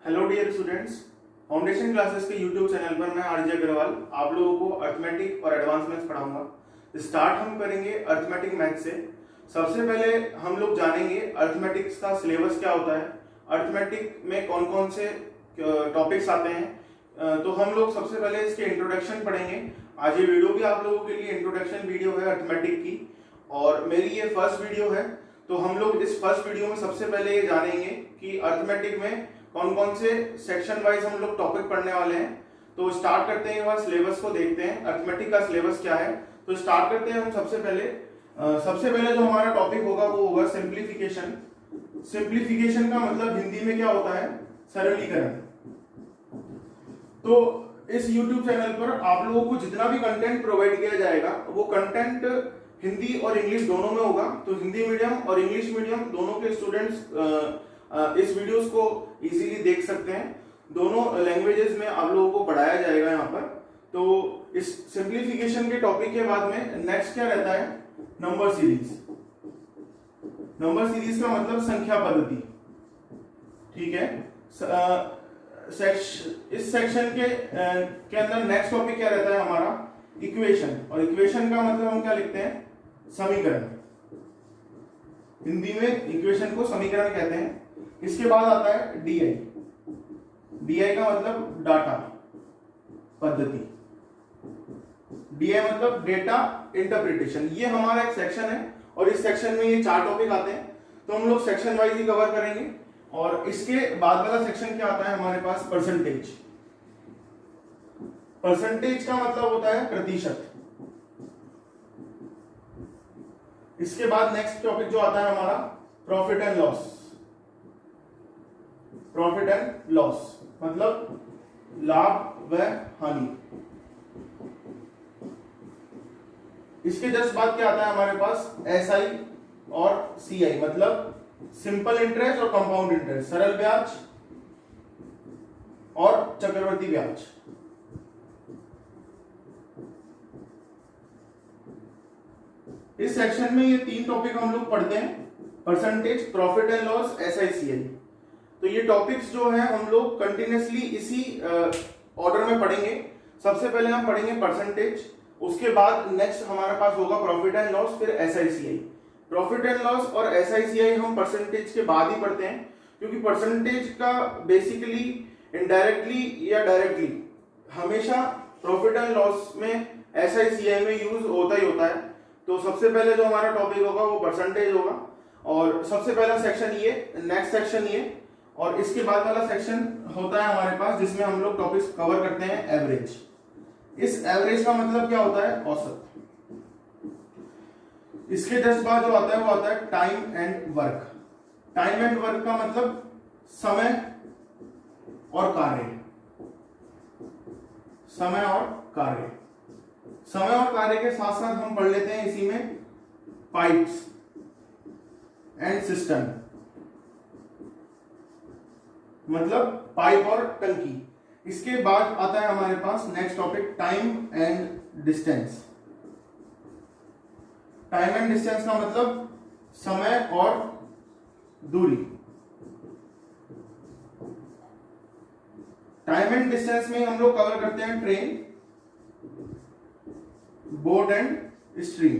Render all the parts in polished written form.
Hello dear students, foundation classes के YouTube channel पर मैं आरजे अग्रवाल आप लोगों को अर्थमेटिक और एडवांस मैथ्स पढ़ाऊंगा। स्टार्ट हम करेंगे अर्थमेटिक मैथ से। सबसे पहले हम लोग जानेंगे अर्थमेटिक्स का सिलेबस क्या होता है, अर्थमेटिक में कौन कौन से टॉपिक्स आते हैं। तो हम लोग सबसे पहले इसके इंट्रोडक्शन पढ़ेंगे। आज ये वीडियो भी आप लोगों के लिए इंट्रोडक्शन वीडियो है अर्थमेटिक की, और मेरी ये फर्स्ट वीडियो है। तो हम लोग इस फर्स्ट वीडियो में सबसे पहले ये जानेंगे कि अर्थमेटिक में कौन कौन से सेक्शन वाइज हम लोग टॉपिक पढ़ने वाले हैं। तो स्टार्ट करते हैं, वह सिलेबस को देखते हैं अर्थमेटिक का सिलेबस क्या है। तो स्टार्ट करते हैं हम सबसे पहले जो हमारा टॉपिक होगा वो होगा सिंप्लीफिकेशन। सिंप्लीफिकेशन का मतलब हिंदी में क्या होता है, सरलीकरण। तो इस YouTube चैनल पर आप लोगों को जितना भी कंटेंट प्रोवाइड किया जाएगा वो कंटेंट हिंदी और इंग्लिश दोनों में होगा। तो हिंदी मीडियम और इंग्लिश मीडियम दोनों के स्टूडेंट्स इस वीडियोस को इजीली देख सकते हैं। दोनों लैंग्वेजेस में आप लोगों को पढ़ाया जाएगा यहाँ पर। तो इस सिंप्लीफिकेशन के टॉपिक के बाद में नेक्स्ट क्या रहता है, नंबर सीरीज। नंबर सीरीज का मतलब संख्या पद्धति, ठीक है। इस सेक्शन के अंदर नेक्स्ट टॉपिक क्या रहता है हमारा, इक्वेशन। और इक्वेशन का मतलब हम क्या लिखते हैं, समीकरण। हिंदी में इक्वेशन को समीकरण कहते हैं। इसके बाद आता है डीआई। डीआई का मतलब डाटा पद्धति। डीआई मतलब डेटा इंटरप्रिटेशन। ये हमारा एक सेक्शन है और इस सेक्शन में ये 4 टॉपिक आते हैं। तो हम लोग सेक्शन वाइज ही कवर करेंगे। और इसके बाद वाला सेक्शन क्या आता है हमारे पास, परसेंटेज। परसेंटेज का मतलब होता है प्रतिशत। इसके बाद नेक्स्ट टॉपिक जो आता है हमारा, profit and loss. Profit and loss मतलब लाभ व हानि। इसके जस्ट बाद क्या आता है हमारे पास, एसआई और सीआई मतलब सिंपल इंटरेस्ट और कंपाउंड इंटरेस्ट, सरल ब्याज और चक्रवृद्धि ब्याज। इस सेक्शन में ये 3 टॉपिक हम लोग पढ़ते हैं, परसेंटेज, प्रॉफिट एंड लॉस, एसआईसीआई। तो ये टॉपिक्स जो है हम लोग कंटिन्यूसली इसी ऑर्डर में पढ़ेंगे। सबसे पहले हम पढ़ेंगे परसेंटेज, उसके बाद नेक्स्ट हमारे पास होगा प्रॉफिट एंड लॉस, फिर एसआईसीआई। प्रॉफिट एंड लॉस और एसआईसीआई हम परसेंटेज के बाद ही पढ़ते हैं, क्योंकि परसेंटेज का बेसिकली इनडायरेक्टली या डायरेक्टली हमेशा प्रॉफिट एंड लॉस में एसआईसीआई में यूज होता ही होता है। तो सबसे पहले जो हमारा टॉपिक होगा वो परसेंटेज होगा, और सबसे पहला सेक्शन ये, नेक्स्ट सेक्शन ये, और इसके बाद वाला सेक्शन होता है हमारे पास जिसमें हम लोग टॉपिक्स कवर करते हैं एवरेज। इस एवरेज का मतलब क्या होता है, औसत। इसके जस्ट बाद जो आता है वो आता है time and work. Time and work का मतलब समय और कार्य। समय और कार्य। समय और कार्य के साथ साथ हम पढ़ लेते हैं इसी में पाइप्स एंड सिस्टम, मतलब पाइप और टंकी। इसके बाद आता है हमारे पास next topic, time and distance. Time and distance का मतलब समय और दूरी। टाइम एंड डिस्टेंस में हम लोग कवर करते हैं train, boat and stream.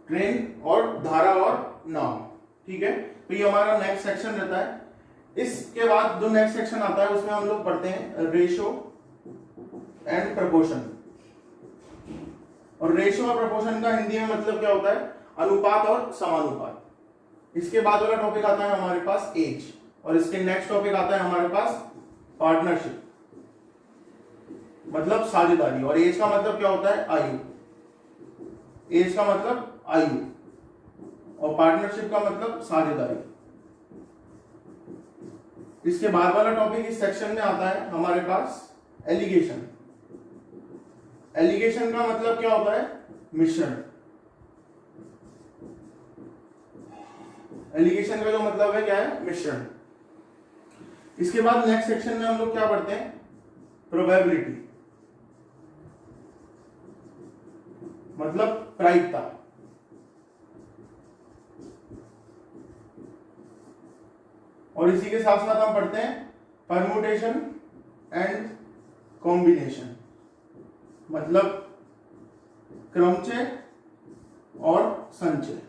Train और धारा और नाव, ठीक है। तो ये हमारा नेक्स्ट सेक्शन रहता है। इसके बाद जो नेक्स्ट सेक्शन आता है उसमें हम लोग पढ़ते हैं रेशो एंड प्रपोर्शन। और रेशो और प्रपोर्शन का हिंदी में मतलब क्या होता है, अनुपात और समानुपात। इसके बाद वाला टॉपिक आता है हमारे पास एज, और इसके नेक्स्ट टॉपिक आता है हमारे पास पार्टनरशिप, मतलब साझेदारी। और एज का मतलब क्या होता है, आयु। एज का मतलब आयु, और पार्टनरशिप का मतलब साझेदारी। इसके बाद वाला टॉपिक इस सेक्शन में आता है हमारे पास एलिगेशन। एलिगेशन का मतलब क्या होता है, मिश्रण। एलिगेशन का जो मतलब है क्या है, मिश्रण। इसके बाद नेक्स्ट सेक्शन में हम लोग क्या पढ़ते हैं, प्रोबेबिलिटी मतलब प्रायिकता। और इसी के साथ साथ हम पढ़ते हैं परम्यूटेशन एंड कॉम्बिनेशन, मतलब क्रमचय और संचय।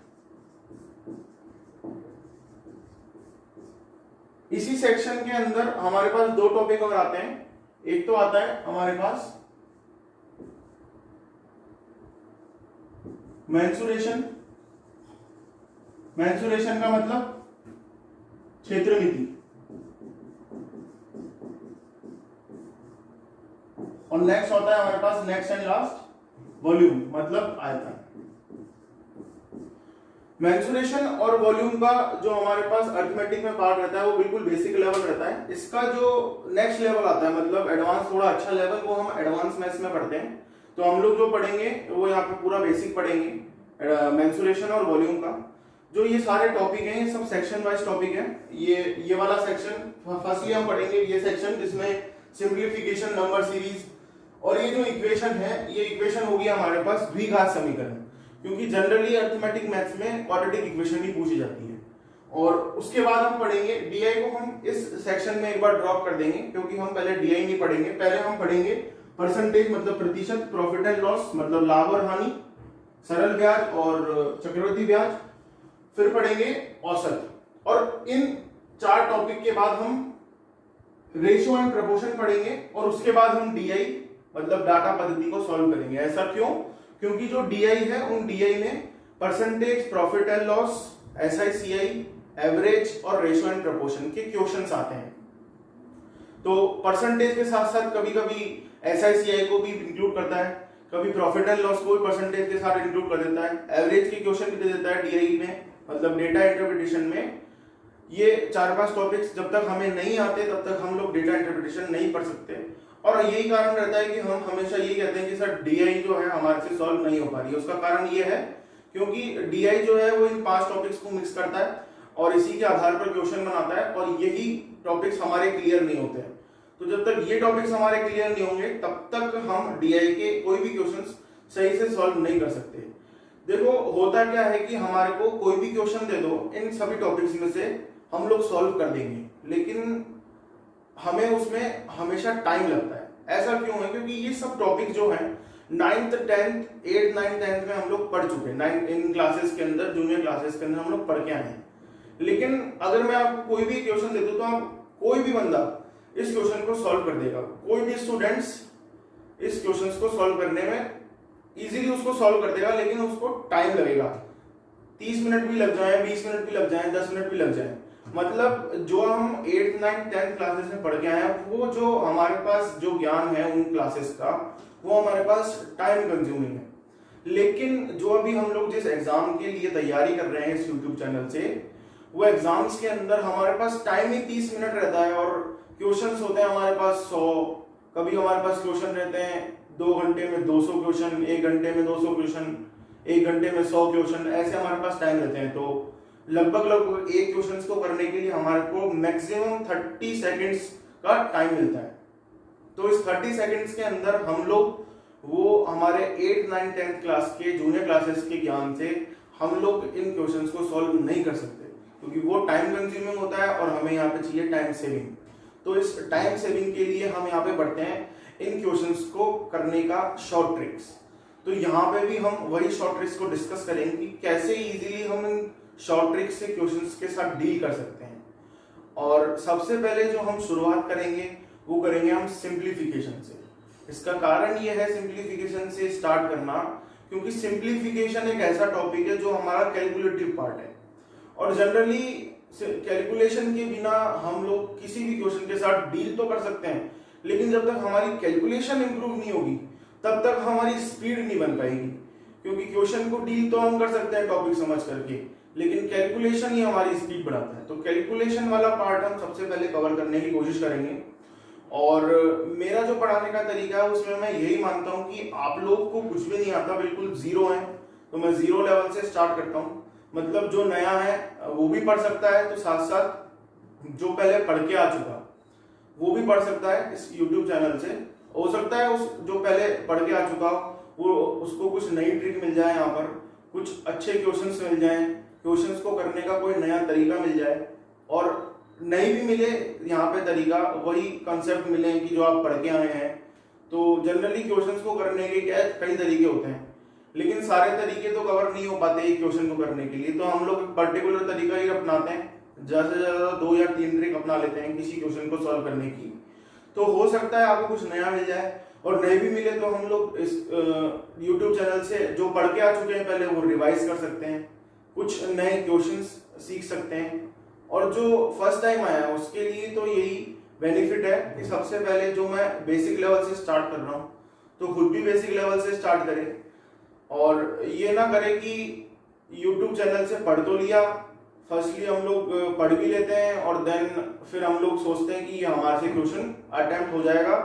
इसी सेक्शन के अंदर हमारे पास दो टॉपिक और आते हैं। एक तो आता है हमारे पास मेंसुरेशन। मेंसुरेशन का मतलब क्षेत्रमिति, और नेक्स्ट होता है हमारे पास नेक्स्ट एंड लास्ट वॉल्यूम, मतलब आयतन। मेंसुरेशन और वॉल्यूम का जो हमारे पास अरिथमेटिक में पार्ट रहता है वो बिल्कुल बेसिक लेवल रहता है। इसका जो नेक्स्ट लेवल आता है, मतलब एडवांस, थोड़ा अच्छा लेवल, वो हम एडवांस मैथ्स में पढ़ते हैं। तो हम लोग जो पढ़ेंगे वो यहाँ पे पूरा बेसिक पढ़ेंगे मेंसुरेशन और वॉल्यूम का। जो ये सारे टॉपिक हैं ये सब सेक्शन वाइज टॉपिक है। ये वाला सेक्शन फर्स्टली हम पढ़ेंगे, ये सेक्शन जिसमें सिंप्लीफिकेशन, नंबर सीरीज, और ये जो इक्वेशन है, ये इक्वेशन होगी हमारे पास द्विघात समीकरण, क्योंकि जनरली अरिथमेटिक मैथ्स में क्वाड्रेटिक इक्वेशन ही पूछी जाती है। और उसके बाद हम पढ़ेंगे डीआई को, हम इस सेक्शन में एक बार ड्रॉप कर देंगे क्योंकि हम पहले डीआई नहीं पढ़ेंगे। पहले हम पढ़ेंगे परसेंटेज मतलब प्रतिशत, प्रॉफिट एंड लॉस मतलब लाभ और हानि, सरल ब्याज और चक्रवृद्धि ब्याज, फिर पढ़ेंगे औसत, और इन चार टॉपिक के बाद हम रेशियो एंड प्रपोर्शन पढ़ेंगे, और उसके बाद हम डीआई मतलब डाटा पद्धति को सॉल्व करेंगे। ऐसा क्यों? क्योंकि जो डीआई है उन डीआई में percentage, profit and loss, SICI, average और रेशियो एंड प्रपोर्शन के क्वेश्चंस आते हैं। तो परसेंटेज के साथ साथ कभी कभी एसआईसीआई को भी इंक्लूड करता है, कभी प्रॉफिट एंड लॉस को भी परसेंटेज के साथ इंक्लूड कर देता है, एवरेज के क्वेश्चन भी दे देता है डीआई में, मतलब डेटा इंटरप्रिटेशन में। ये 4-5 टॉपिक्स जब तक हमें नहीं आते तब तक हम लोग डेटा इंटरप्रिटेशन नहीं पढ़ सकते, और यही कारण रहता है कि हम हमेशा ये कहते हैं कि सर डीआई जो है हमारे से सॉल्व नहीं हो पा रही है। उसका कारण ये है क्योंकि डीआई जो है वो इन 5 टॉपिक्स को मिक्स करता है और इसी के आधार पर क्वेश्चन बनाता है, और यही टॉपिक्स हमारे क्लियर नहीं होते हैं। तो जब तक ये टॉपिक्स हमारे क्लियर नहीं होंगे तब तक हम डीआई के कोई भी क्वेश्चंस सही से सॉल्व नहीं कर सकते। देखो होता क्या है कि हमारे को कोई भी क्वेश्चन दे दो, इन सभी टॉपिक्स में से हम लोग सॉल्व कर देंगे, लेकिन हमें उसमें हमेशा टाइम लगता है। ऐसा क्यों है? क्योंकि ये सब टॉपिक जो है 9th 10th 8th 9th 10th में हम लोग पढ़ चुके हैं, इन क्लासेस के अंदर, जूनियर क्लासेस के अंदर हम लोग पढ़ के आए हैं। लेकिन अगर मैं आपको कोई भी क्वेश्चन दे दूं तो आप, कोई भी बंदा इस क्वेश्चन को सॉल्व कर देगा, कोई भी स्टूडेंट्स इस क्वेश्चन को सॉल्व करने में इजीली उसको सॉल्व कर देगा, लेकिन उसको टाइम लगेगा। 30 मिनट भी लग जाए, 20 मिनट भी लग जाए, 10 मिनट भी लग जाए। मतलब जो हम 8th 9th 10th क्लासेस में पढ़ के आए हैं, वो जो हमारे पास जो ज्ञान है उन क्लासेस का, वो हमारे पास टाइम कंज्यूमिंग है। लेकिन जो अभी हम लोग जिस एग्जाम के लिए तैयारी कर रहे हैं इस यूट्यूब चैनल से, वो एग्जाम्स के अंदर हमारे पास टाइम ही 30 मिनट रहता है, और क्वेश्चंस होते हैं हमारे पास 100, कभी हमारे पास क्वेश्चन रहते हैं 2 घंटे में 200 क्वेश्चन, 1 घंटे में 200 क्वेश्चन, 1 घंटे में 100 क्वेश्चन, ऐसे हमारे पास टाइम रहते हैं। तो लगभग एक क्वेश्चन को करने के लिए हमारे को मैक्सिमम 30 सेकेंड्स का टाइम मिलता है। तो इस 30 सेकेंड्स के अंदर हम लोग वो हमारे 8th 9th 10th क्लास के जूनियर क्लासेस के ज्ञान से हम लोग इन क्वेश्चंस को सॉल्व नहीं कर सकते, क्योंकि वो टाइम कंज्यूमिंग होता है और हमें यहाँ पे चाहिए टाइम सेविंग। तो इस टाइम सेविंग के लिए हम यहाँ पे बढ़ते हैं इन क्वेश्चंस को करने का शॉर्ट ट्रिक्स। तो यहाँ पे भी हम वही शॉर्ट ट्रिक्स को डिस्कस करेंगे कि कैसे इजीली हम इन शॉर्ट ट्रिक्स से क्वेश्चंस के साथ डील कर सकते हैं। और सबसे पहले जो हम शुरुआत करेंगे वो करेंगे हम सिंप्लीफिकेशन से। इसका कारण ये है सिंप्लीफिकेशन से स्टार्ट करना, क्योंकि सिंप्लीफिकेशन एक ऐसा टॉपिक है जो हमारा कैलकुलेटिव पार्ट है, और जनरली कैलकुलेशन के बिना हम लोग किसी भी क्वेश्चन के साथ डील तो कर सकते हैं, लेकिन जब तक हमारी कैलकुलेशन इंप्रूव नहीं होगी तब तक हमारी स्पीड नहीं बन पाएगी। क्योंकि क्वेश्चन को डील तो हम कर सकते हैं टॉपिक समझ करके, लेकिन कैलकुलेशन ही हमारी स्पीड बढ़ाता है। तो कैलकुलेशन वाला पार्ट हम सबसे पहले कवर करने की कोशिश करेंगे। और मेरा जो पढ़ाने का तरीका है उसमें मैं यही मानता हूं कि आप लोग को कुछ भी नहीं आता, बिल्कुल जीरो है, तो मैं जीरो लेवल से स्टार्ट करता हूं। मतलब जो नया है वो भी पढ़ सकता है, तो साथ साथ जो पहले पढ़ के आ चुका वो भी पढ़ सकता है इस YouTube चैनल से। हो सकता है उस जो पहले पढ़ के आ चुका वो उसको कुछ नई ट्रिक मिल जाए, यहाँ पर कुछ अच्छे क्वेश्चंस मिल जाएं, क्वेश्चंस को करने का कोई नया तरीका मिल जाए, और नहीं भी मिले यहाँ पे तरीका, वही कंसेप्ट मिले कि जो आप पढ़ के आए हैं, तो जनरली क्वेश्चंस को करने के क्या है, कई तरीके होते हैं, लेकिन सारे तरीके तो कवर नहीं हो पाते एक क्वेश्चन को करने के लिए। तो हम लोग एक पर्टिकुलर तरीका ही अपनाते हैं, ज़्यादा से ज़्यादा 2 या 3 ट्रिक अपना लेते हैं किसी क्वेश्चन को सॉल्व करने की। तो हो सकता है आपको कुछ नया मिल जाए, और नहीं भी मिले तो हम लोग इस YouTube चैनल से जो पढ़ के आ चुके हैं पहले वो रिवाइज कर सकते हैं, कुछ नए क्वेश्चंस सीख सकते हैं। और जो फर्स्ट टाइम आया है उसके लिए तो यही बेनिफिट है कि सबसे पहले जो मैं बेसिक लेवल से स्टार्ट कर रहा हूँ, तो खुद भी बेसिक लेवल से स्टार्ट करें, और ये ना करें कि YouTube चैनल से पढ़ तो लिया, फर्स्टली हम लोग पढ़ भी लेते हैं और देन फिर हम लोग सोचते हैं कि हमारे से क्वेश्चन अटेम्प्ट हो जाएगा,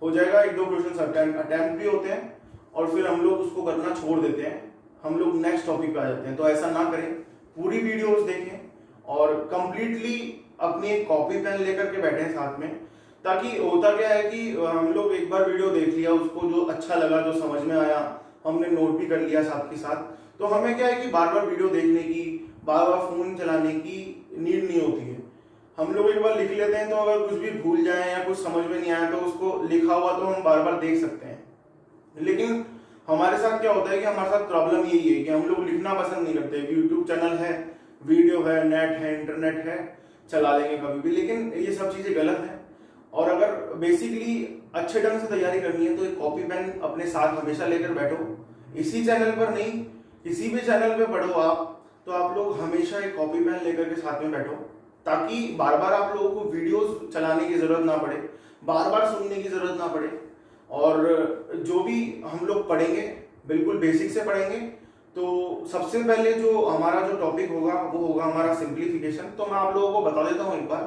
1-2 क्वेश्चन अटेम्प्ट भी होते हैं, और फिर हम लोग उसको करना छोड़ देते हैं, हम लोग नेक्स्ट टॉपिक पे आ जाते हैं। तो ऐसा ना करें, पूरी वीडियोस देखें और कंप्लीटली अपनी एक कॉपी पेन लेकर के बैठे साथ में, ताकि होता क्या है कि हम लोग एक बार वीडियो देख लिया, उसको जो अच्छा लगा, जो समझ में आया, हमने नोट भी कर लिया साथ के साथ, तो हमें क्या है कि बार बार वीडियो देखने की, बार बार फोन चलाने की नीड नहीं होती है। हम लोग एक बार लिख लेते हैं, तो अगर कुछ भी भूल जाए या कुछ समझ में नहीं आया तो उसको लिखा हुआ तो हम बार बार देख सकते हैं। लेकिन हमारे साथ क्या होता है कि हमारे साथ प्रॉब्लम यही है कि हम लोग लिखना पसंद नहीं करते। यूट्यूब चैनल है, वीडियो है, नेट है, इंटरनेट है, चला लेंगे कभी भी, लेकिन ये सब चीजें गलत है। और अगर बेसिकली अच्छे ढंग से तैयारी करनी है तो एक कॉपी पेन अपने साथ हमेशा लेकर बैठो। इसी चैनल पर नहीं, किसी भी चैनल पे पढ़ो आप, तो आप लोग हमेशा एक कॉपी पेन लेकर के साथ में बैठो, ताकि बार बार आप लोगों को वीडियोस चलाने की जरूरत ना पड़े, बार बार सुनने की जरूरत ना पड़े। और जो भी हम लोग पढ़ेंगे बिल्कुल बेसिक से पढ़ेंगे। तो सबसे पहले जो हमारा जो टॉपिक होगा वो होगा हमारा सिंप्लीफिकेशन। तो मैं आप लोगों को बता देता हूँ एक बार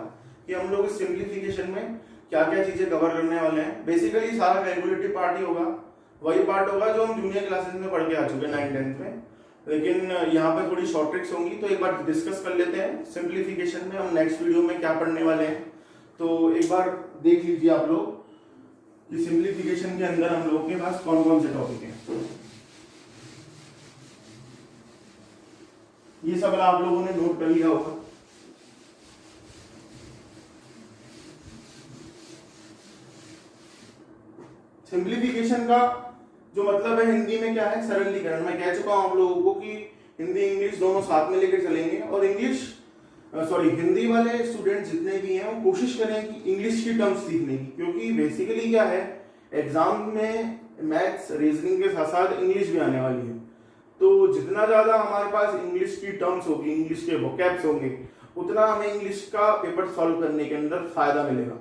कि हम लोग इस सिंप्लीफिकेशन में क्या क्या चीजें कवर करने वाले हैं। बेसिकली सारा कैलकुलेटिव पार्ट ही होगा, वही पार्ट होगा जो हम जूनियर क्लासेस में पढ़ के आ चुके हैं 9th-10th में, लेकिन यहाँ पे थोड़ी शॉर्ट ट्रिक्स होंगी। तो एक बार डिस्कस कर लेते हैं सिंप्लीफिकेशन में हम नेक्स्ट वीडियो में क्या पढ़ने वाले हैं। तो एक बार देख लीजिए आप लोग कि सिंप्लीफिकेशन के अंदर हम लोगों के पास कौन कौन से टॉपिक हैं। ये सब आप लोगों ने नोट कर लिया होगा। सिंप्लीफिकेशन का जो मतलब है हिंदी में क्या है, सरलीकरण। मैं कह चुका हूं आप लोगों को कि हिंदी इंग्लिश दोनों साथ में लेकर चलेंगे, और हिंदी वाले स्टूडेंट जितने भी हैं वो कोशिश करें कि इंग्लिश की टर्म्स सीखने की, क्योंकि बेसिकली क्या है, एग्जाम में मैथ्स रीजनिंग के साथ साथ इंग्लिश भी आने वाली है। तो जितना ज्यादा हमारे पास इंग्लिश की टर्म्स होगी, इंग्लिश के वोकैब्स होंगे, उतना हमें इंग्लिश का पेपर सॉल्व करने के अंदर फायदा मिलेगा।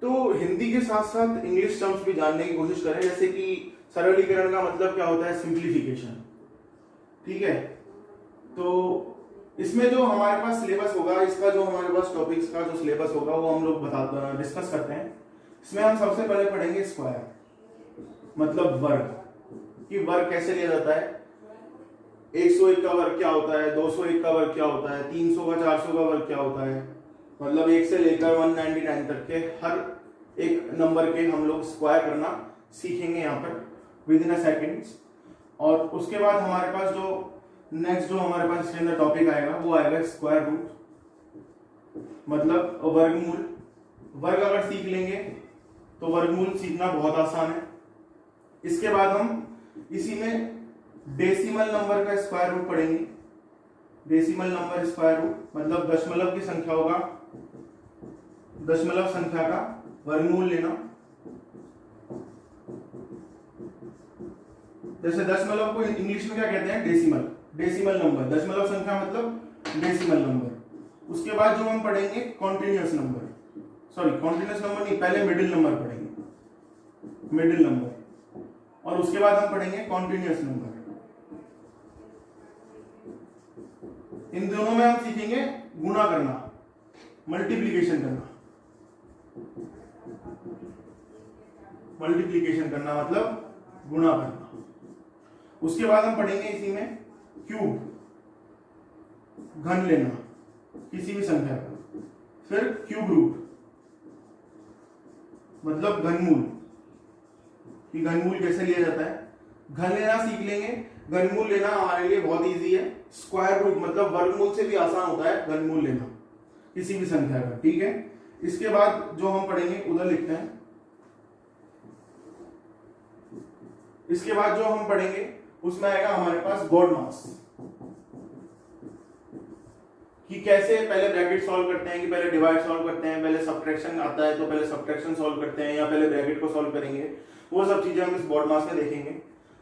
तो हिंदी के साथ साथ इंग्लिश टर्म्स भी जानने की कोशिश करें, जैसे कि सरलीकरण का मतलब क्या होता है, सिंप्लीफिकेशन। ठीक है, तो इसमें जो हमारे पास सिलेबस होगा, इसका जो हमारे पास टॉपिक्स का जो सिलेबस होगा वो हम लोग डिस्कस करते हैं। इसमें हम सबसे पहले पढ़ेंगे स्क्वायर, मतलब वर्ग, कि वर्ग कैसे लिया जाता है, 101 का वर्ग क्या होता है, 201 का वर्ग क्या होता है, 300 का 400 का वर्ग क्या होता है, मतलब 1 से लेकर 199 तक के हर एक नंबर के हम लोग स्क्वायर करना सीखेंगे यहाँ पर विद इन अ सेकेंड्स। और उसके बाद हमारे पास जो नेक्स्ट जो हमारे पास इसके अंदर टॉपिक आएगा वो आएगा स्क्वायर रूट, मतलब वर्गमूल। वर्ग अगर सीख लेंगे तो वर्गमूल सीखना बहुत आसान है। इसके बाद हम इसी में डेसिमल नंबर का स्क्वायर रूट पढ़ेंगे। डेसिमल नंबर स्क्वायर रूट मतलब दशमलव की संख्या होगा, दशमलव संख्या का वर्गमूल लेना। जैसे दशमलव को इंग्लिश में क्या कहते हैं, डेसिमल, डेसिमल नंबर, दशमलव संख्या मतलब डेसिमल नंबर। उसके बाद जो हम पढ़ेंगे continuous number, sorry continuous number नहीं, पहले मिडिल नंबर पढ़ेंगे, मिडिल नंबर, और उसके बाद हम पढ़ेंगे कॉन्टिन्यूअस नंबर। इन दोनों में हम सीखेंगे गुणा करना, मल्टीप्लीकेशन करना। मल्टीप्लीकेशन करना मतलब गुणा करना। उसके बाद हम पढ़ेंगे इसी में क्यूब, घन लेना किसी भी संख्या का। फिर क्यूब रूट मतलब घनमूल, कि घनमूल कैसे लिया जाता है, घन लेना सीख लेंगे। घनमूल लेना हमारे लिए बहुत इजी है। स्क्वायर रूट मतलब वर्गमूल से भी आसान होता है घनमूल लेना। किसी भी संख्या का, ठीक है। इसके बाद जो हम पढ़ेंगे उधर लिखते हैं। इसके बाद जो हम पढ़ेंगे उसमें आएगा हमारे पास गॉड मास, कि कैसे पहले ब्रैकेट सॉल्व करते हैं, कि पहले डिवाइड सॉल्व करते हैं, पहले सब्ट्रैक्शन आता है तो पहले सब्ट्रैक्शन सॉल्व करते हैं या पहले ब्रैकेट को सॉल्व करेंगे, वो सब चीजें हम इस गॉड मास में देखेंगे।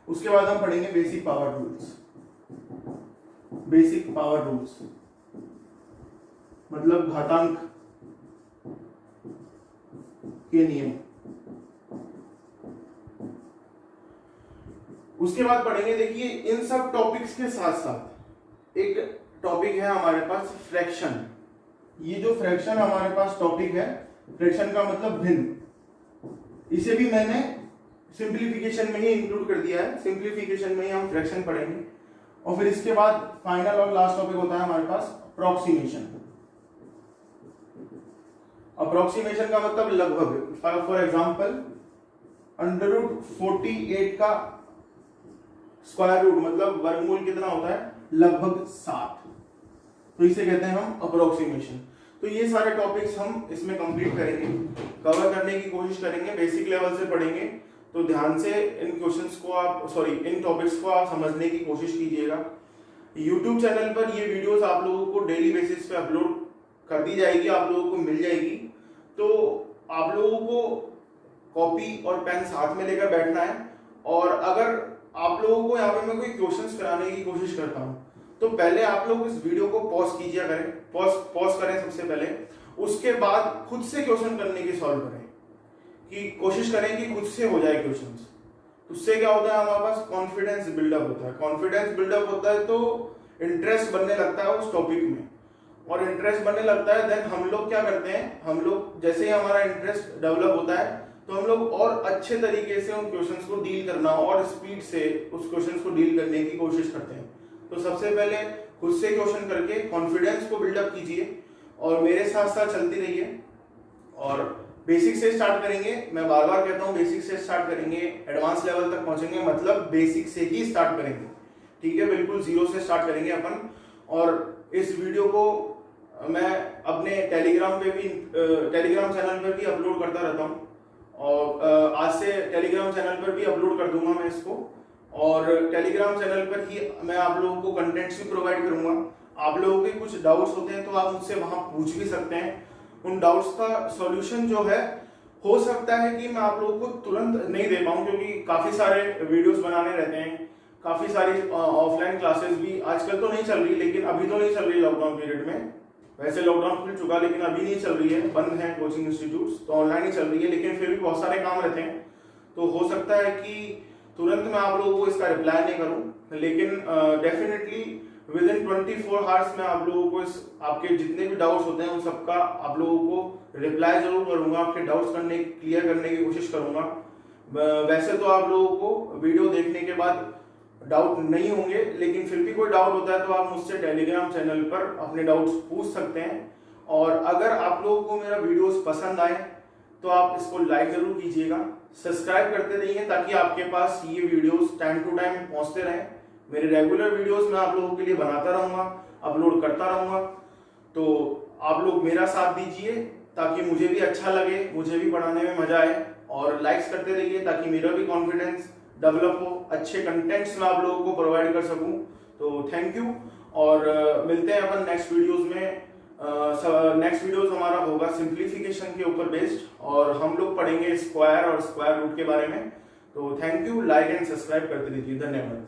उसके बाद हम पढ़ेंगे basic power rules. Basic power rules मतलब घातांक के नियम। उसके बाद पढ़ेंगे, देखिए इन सब टॉपिक्स के साथ साथ एक टॉपिक है हमारे पास फ्रैक्शन। ये जो फ्रैक्शन हमारे पास टॉपिक है, फ्रैक्शन का मतलब भिन्न, इसे भी मैंने सिंप्लीफिकेशन में ही इंक्लूड कर दिया है। सिंप्लीफिकेशन में ही हम फ्रैक्शन पढ़ेंगे। और फिर इसके बाद फाइनल और लास्ट टॉपिक होता है हमारे पास अप्रोक्सीमेशन। अप्रोक्सीमेशन का मतलब लगभग, फॉर एग्जांपल √48 का स्क्वायर रूट मतलब वर्गमूल कितना होता है, लगभग 7, तो इसे कहते हैं हम अप्रोक्सीमेशन। तो ये सारे टॉपिक्स हम इसमें कंप्लीट करेंगे, कवर करने की कोशिश करेंगे, बेसिक लेवल से पढ़ेंगे। तो ध्यान से इन क्वेश्चंस को आप इन टॉपिक्स को आप समझने की कोशिश कीजिएगा। YouTube चैनल पर ये वीडियोस आप लोगों को डेली बेसिस पे अपलोड कर दी जाएगी, आप लोगों को मिल जाएगी। तो आप लोगों को कॉपी और पेन साथ में लेकर बैठना है। और अगर आप लोगों को यहाँ पे मैं कोई क्वेश्चंस कराने की कोशिश करता हूँ तो पहले आप लोग इस वीडियो को पॉज कीजिए करें, पॉज करें सबसे पहले। उसके बाद खुद से क्वेश्चन करने की सॉल्व करें, कि कोशिश करें कि खुद से हो जाए क्वेश्चंस। उससे क्या होता है, हमारे पास कॉन्फिडेंस बिल्डअप होता है। कॉन्फिडेंस बिल्डअप होता है तो इंटरेस्ट बनने लगता है उस टॉपिक में, और इंटरेस्ट बनने लगता है देन हम लोग क्या करते हैं, हम लोग जैसे ही हमारा इंटरेस्ट डेवलप होता है तो हम लोग और अच्छे तरीके से उन क्वेश्चंस को डील करना और स्पीड से उस क्वेश्चंस को डील करने की कोशिश करते हैं। तो सबसे पहले खुद से क्वेश्चन करके कॉन्फिडेंस को बिल्डअप कीजिए और मेरे साथ साथ चलती रहिए। और बेसिक से स्टार्ट करेंगे, मैं बार बार कहता हूँ बेसिक से स्टार्ट करेंगे, एडवांस लेवल तक पहुंचेंगे, मतलब बेसिक से ही स्टार्ट करेंगे, ठीक है। बिल्कुल जीरो से स्टार्ट करेंगे अपन। और इस वीडियो को मैं अपने टेलीग्राम चैनल पर भी अपलोड करता रहता हूँ, और आज से टेलीग्राम चैनल पर भी अपलोड कर दूंगा मैं इसको। और टेलीग्राम चैनल पर ही मैं आप लोगों को कंटेंट्स भी प्रोवाइड करूंगा। आप लोगों के कुछ डाउट्स होते हैं तो आप मुझसे वहां पूछ भी सकते हैं। उन डाउट्स का सॉल्यूशन जो है, हो सकता है कि मैं आप लोगों को तुरंत नहीं दे पाऊं, क्योंकि काफी सारे वीडियोस बनाने रहते हैं, काफी सारी ऑफलाइन क्लासेस भी आजकल तो नहीं चल रही, लेकिन अभी तो नहीं चल रही लॉकडाउन पीरियड में। वैसे लॉकडाउन खुल चुका लेकिन अभी नहीं चल रही है, बंद है कोचिंग इंस्टीट्यूट्स, तो ऑनलाइन ही चल रही है। लेकिन फिर भी बहुत सारे काम रहते हैं, तो हो सकता है कि तुरंत मैं आप लोगों को इसका रिप्लाई नहीं करूं, लेकिन डेफिनेटली विद इन 24 आवर्स में आप लोगों को आपके जितने भी डाउट्स होते हैं उन सबका आप लोगों को रिप्लाई जरूर करूंगा, आपके डाउट्स क्लियर करने की कोशिश करूंगा। वैसे तो आप लोगों को वीडियो देखने के बाद डाउट नहीं होंगे, लेकिन फिर भी कोई डाउट होता है तो आप मुझसे टेलीग्राम चैनल पर अपने डाउट्स पूछ सकते हैं। और अगर आप लोगों को मेरा वीडियोस पसंद आए तो आप इसको लाइक जरूर कीजिएगा, सब्सक्राइब करते रहिए, ताकि आपके पास ये वीडियोस टाइम टू टाइम पहुंचते रहें। मेरे रेगुलर वीडियोस मैं आप लोगों के लिए बनाता रहूंगा, अपलोड करता रहूंगा। तो आप लोग मेरा साथ दीजिए ताकि मुझे भी अच्छा लगे, मुझे भी पढ़ाने में मजा आए, और लाइक्स करते रहिए ताकि मेरा भी कॉन्फिडेंस डेवलप हो, अच्छे कंटेंट्स मैं आप लोगों को प्रोवाइड कर सकूं। तो थैंक यू, और मिलते हैं अपन नेक्स्ट वीडियोस में। नेक्स्ट वीडियोस हमारा होगा सिंप्लीफिकेशन के ऊपर बेस्ड, और हम लोग पढ़ेंगे स्क्वायर और स्क्वायर रूट के बारे में। तो thank you, like and subscribe करते रहिए, धन्यवाद।